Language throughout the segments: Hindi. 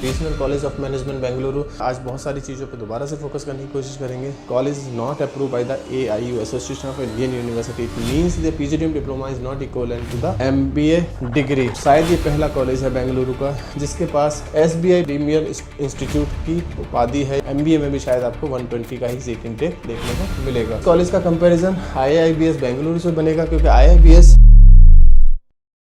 Regional college of management Bengaluru. आज बहुत सारी चीज़ों पे दोबारा से फोकस करने की कोशिश करेंगे। College is not approve by the AIU association of Indian university. It means the PGDM diploma is not equivalent to the MBA degree. शायद ये पहला कॉलेज है बेंगलुरु का जिसके पास SBI प्रीमियर इंस्टीट्यूट की उपाधि है। MBA में भी शायद आपको 120 का ही सीट इनटेक देखने को मिलेगा। कॉलेज का कंपैरिजन IIBS बेंगलुरु से बनेगा क्योंकि IIBS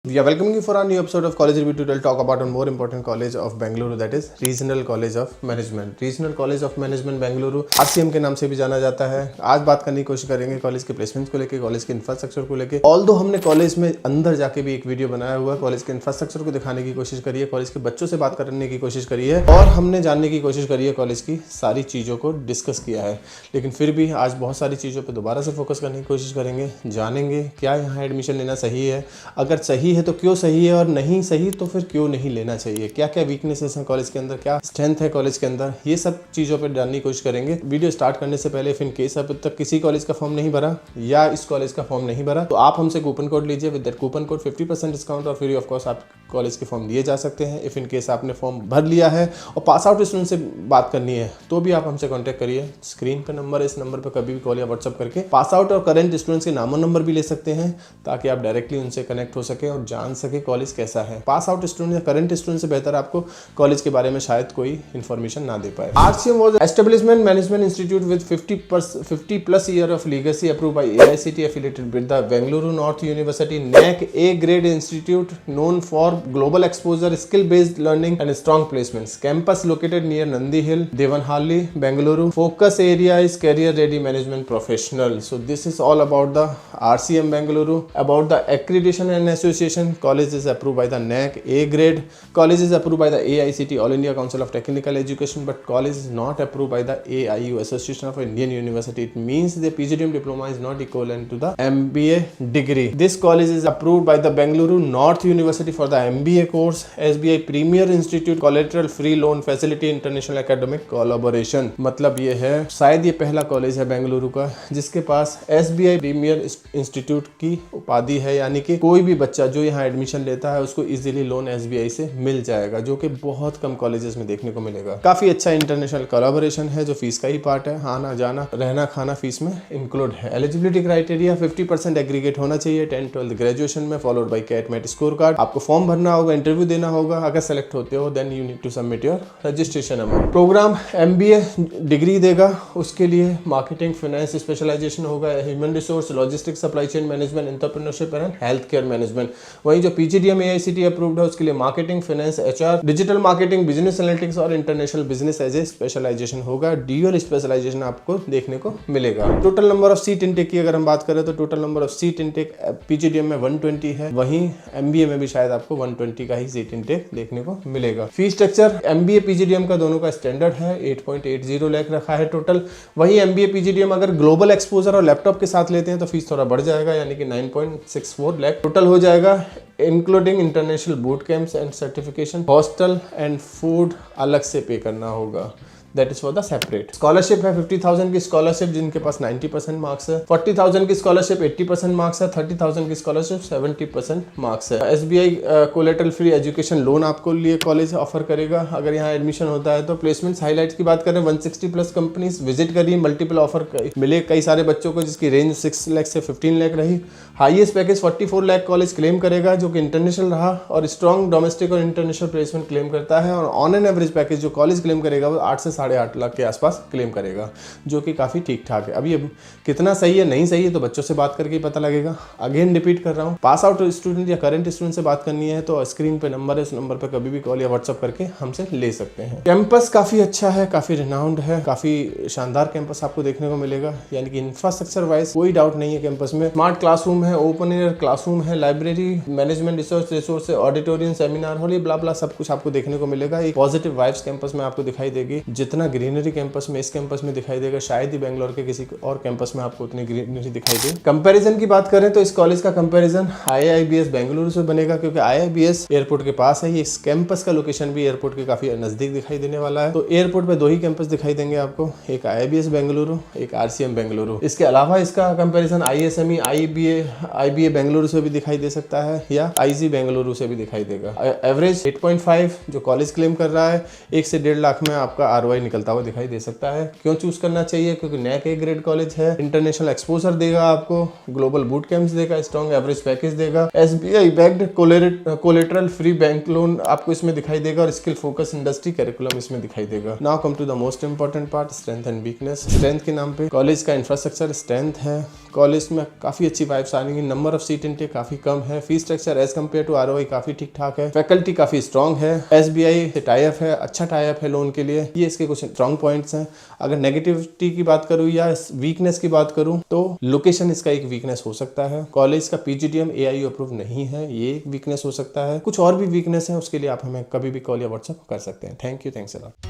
We are welcoming you for our new episode of College Review Tutorial. Talk about one more important college of Bengaluru, that is Regional College of Management. Regional College of Management Bengaluru RCM के नाम से भी जाना जाता है। आज बात करने की कोशिश करेंगे कॉलेज के प्लेसमेंट्स को लेके, कॉलेज के इंफ्रास्ट्रक्चर को लेके। ऑल्दो हमने कॉलेज में अंदर जाके भी एक वीडियो बनाया हुआ है, कॉलेज के इंफ्रास्ट्रक्चर को दिखाने की कोशिश करी है, कॉलेज के बच्चों से बात करने की कोशिश करी है और हमने जानने की कोशिश करी है कॉलेज की सारी चीज़ों को डिस्कस किया है। लेकिन फिर भी आज बहुत सारी चीज़ों पर दोबारा से फोकस करने की कोशिश करेंगे, जानेंगे क्या यहाँ एडमिशन लेना सही है, अगर सही है तो क्यों सही है और नहीं सही तो फिर क्यों नहीं लेना चाहिए, क्या क्या वीकनेसेस हैं कॉलेज के अंदर, क्या स्ट्रेंथ है कॉलेज के अंदर, ये सब चीज़ों पर जानने की कोशिश करेंगे। वीडियो स्टार्ट करने से पहले इन केस अब तक किसी कॉलेज का फॉर्म नहीं भरा या इस कॉलेज का फॉर्म नहीं भरा तो आप हमसे कूपन कोड लीजिए। With that coupon code 50% discount और फ्री ऑफ कॉस्ट आप कॉलेज के फॉर्म दिए जा सकते हैं। इफ इन केस आपने फॉर्म भर लिया है और पास आउट स्टूडेंट से बात करनी है तो भी आप हमसे कॉन्टैक्ट करिए। स्क्रीन पर नंबर है, इस नंबर पर कभी भी कॉल या व्हाट्सअप करके पास आउट और करंट स्टूडेंट्स के नाम और नंबर भी ले सकते हैं ताकि आप डायरेक्टली उनसे कनेक्ट हो सके और जान सके कॉलेज कैसा है। पास आउट स्टूडेंट या करंट स्टूडेंट से बेहतर आपको कॉलेज के बारे में शायद कोई इन्फॉर्मेशन ना दे पाए। RCM was establishment management institute with 50 plus year of legacy approved by AICTE affiliated with the Bengaluru North University NAC A grade institute known for global exposure, skill based learning and strong placements. Campus located near Nandi Hill, Devanhalli, Bengaluru. Focus area is career ready management professional. So this is all about the RCM Bengaluru. About the accreditation and association, college is approved by the NAC A grade. College is approved by the AICTE All India Council of Technical Education, but college is not approved by the AIU Association of Indian University. It means the PGDM diploma is not equivalent to the MBA degree. This college is approved by the Bengaluru North University for the MBA course, SBI Premier Institute, collateral free loan facility, international academic collaboration. मतलब ये है शायद ये पहला कॉलेज है बेंगलुरु का जिसके पास SBI प्रीमियर इंस्टीट्यूट की उपाधि है, यानी कि कोई भी बच्चा जो यहाँ एडमिशन लेता है उसको इजीली लोन SBI से मिल जाएगा, जो कि बहुत कम कॉलेजेस में देखने को मिलेगा। काफी अच्छा इंटरनेशनल कोलैबोरेशन है जो फीस का ही पार्ट है, आना जाना रहना खाना फीस में इंक्लूड है। एलिजिबिलिटी क्राइटेरिया 50% एग्रीगेट होना चाहिए 10-12 ग्रेजुएशन में, followed by CAT MAT score card. आपको फॉर्म भरना होगा, इंटरव्यू देना होगा, अगर सेलेक्ट होते हो then you need to submit your registration amount. Program MBA degree देगा, उसके लिए मार्केटिंग फाइनेंस स्पेशलाइजेशन होगा, human resource logistics supply chain management entrepreneurship and health care management. वहीं जो PGDM AICTE अप्रूव्ड है उसके लिए marketing finance HR digital marketing business analytics और इंटरनेशनल बिजनेस एज ए स्पेशलाइजेशन होगा। ड्यूअल स्पेशलाइजेशन आपको देखने को मिलेगा। Total number of seat intake की अगर हम बात करें तो total number of seat intake PGDM में 120 है, वहीं MBA में भी शायद आपको 120 का ही सीट इनटेक देखने को मिलेगा। फीस स्ट्रक्चर MBA PGDM का दोनों का स्टैंडर्ड है, 8.80 लाख रखा है टोटल। वहीं MBA PGDM अगर ग्लोबल एक्सपोजर और लैपटॉप के साथ लेते हैं तो फीस थोड़ा बढ़ जाएगा, यानी कि 9.64 लाख टोटल हो जाएगा, including international boot camps and certification. Hostel and food अलग से पे करना होगा, that is for the separate. Scholarship है 50,000 की स्कॉलरशिप जिनके पास 90% मार्क्स है, 40,000 की स्कॉलरशिप 80% मार्क्स है, 30,000 की स्कॉलरशिप 70% मार्क्स है। SBI collateral free education loan आपको लिए कॉलेज ऑफर करेगा अगर यहाँ एडमिशन होता है तो। प्लेसमेंट्स हाईलाइट्स की बात करें 160 प्लस कंपनीज विजिट करी, मल्टीपल ऑफर मिले कई सारे बच्चों को जिसकी रेंज 6 लाख से 15 लाख रही। Highest package 44 lakh college claim करेगा जो कि इंटरनेशनल रहा और स्ट्रॉन्ग डोमेस्टिक और इंटरनेशनल प्लेसमेंट क्लेम करता है। और ऑन एन एवरेज पैकेज जो कॉलेज क्लेम करेगा वो 8 से 8.5 लाख के आसपास क्लेम करेगा, जो कि काफ़ी ठीक ठाक है। अभी कितना सही है नहीं सही है तो बच्चों से बात करके ही पता लगेगा। अगेन रिपीट कर रहा हूँ, पास आउट स्टूडेंट या करंट स्टूडेंट से बात करनी है तो स्क्रीन पे नंबर है, उस नंबर पे कभी भी कॉल या व्हाट्सअप करके हमसे ले सकते हैं। कैंपस काफ़ी अच्छा है, काफ़ी रिनाउंड है, काफ़ी शानदार कैंपस आपको देखने को मिलेगा, यानी कि इंफ्रास्ट्रक्चर वाइज कोई डाउट नहीं है कैंपस में। स्मार्ट क्लासरूम है, ओपन एयर क्लासरूम है, library, management resource, auditorium, seminar hall, ये ब्ला ब्ला सब कुछ आपको देखने को मिलेगा। एक पॉजिटिव वाइब्स कैंपस में आपको दिखाई देगी। जितना ग्रीनरी कैंपस में इस कैंपस में दिखाई देगा शायद ही बेंगलोर के किसी और कैंपस में आपको उतनी ग्रीनरी दिखाई दे। कंपैरिजन की बात करें तो इस कॉलेज का कंपैरिजन IIBS बेंगलुरु से बनेगा, क्योंकि IIBS एयरपोर्ट के पास है। इस कैंपस का लोकेशन भी एयरपोर्ट के काफी नजदीक दिखाई देने वाला है। तो एयरपोर्ट पे 2 ही कैंपस दिखाई देंगे आपको, एक IIBS बेंगलुरु, एक RCM बेंगलुरु। इसके अलावा इसका कंपैरिजन ISME IBA बेंगलुरु से भी दिखाई दे सकता है या IG बेंगलुरु से भी दिखाई देगा। एवरेज 8.5 जो कॉलेज क्लेम कर रहा है, 1 से 1.5 लाख में आपका ROI निकलता हुआ दिखाई दे सकता है। क्यों चूज करना चाहिए? क्योंकि NAC A ग्रेड कॉलेज है, इंटरनेशनल एक्सपोजर देगा आपको, ग्लोबल बूट कैंप्स देगा, स्ट्रॉन्ग एवरेज पैकेज देगा, SBI backed collateral free bank loan आपको इसमें दिखाई देगा और स्किल फोकस इंडस्ट्री करिकुलम इसमें दिखाई देगा। Now come to the most important part, strength and weakness. Strength के नाम पे कॉलेज का इंफ्रास्ट्रक्चर स्ट्रेंथ है, कॉलेज में काफी अच्छी वाइब्स आ रही है, नंबर ऑफ सीट इनटेक काफी कम है, fees structure as compare to ROI काफी ठीक ठाक है, फैकल्टी काफी स्ट्रॉन्ग है, SBI से टाई अप है, अच्छा टाई अप है लोन के लिए। ये इसके कुछ स्ट्रॉन्ग पॉइंट्स हैं। अगर नेगेटिविटी की बात करूं या वीकनेस की बात करूं तो लोकेशन इसका एक वीकनेस हो सकता है। कॉलेज का PGDM AIU अप्रूव नहीं है, ये एक वीकनेस हो सकता है। कुछ और भी वीकनेस है, उसके लिए आप हमें कभी भी कॉल या व्हाट्सएप कर सकते हैं। Thank you, thanks a lot.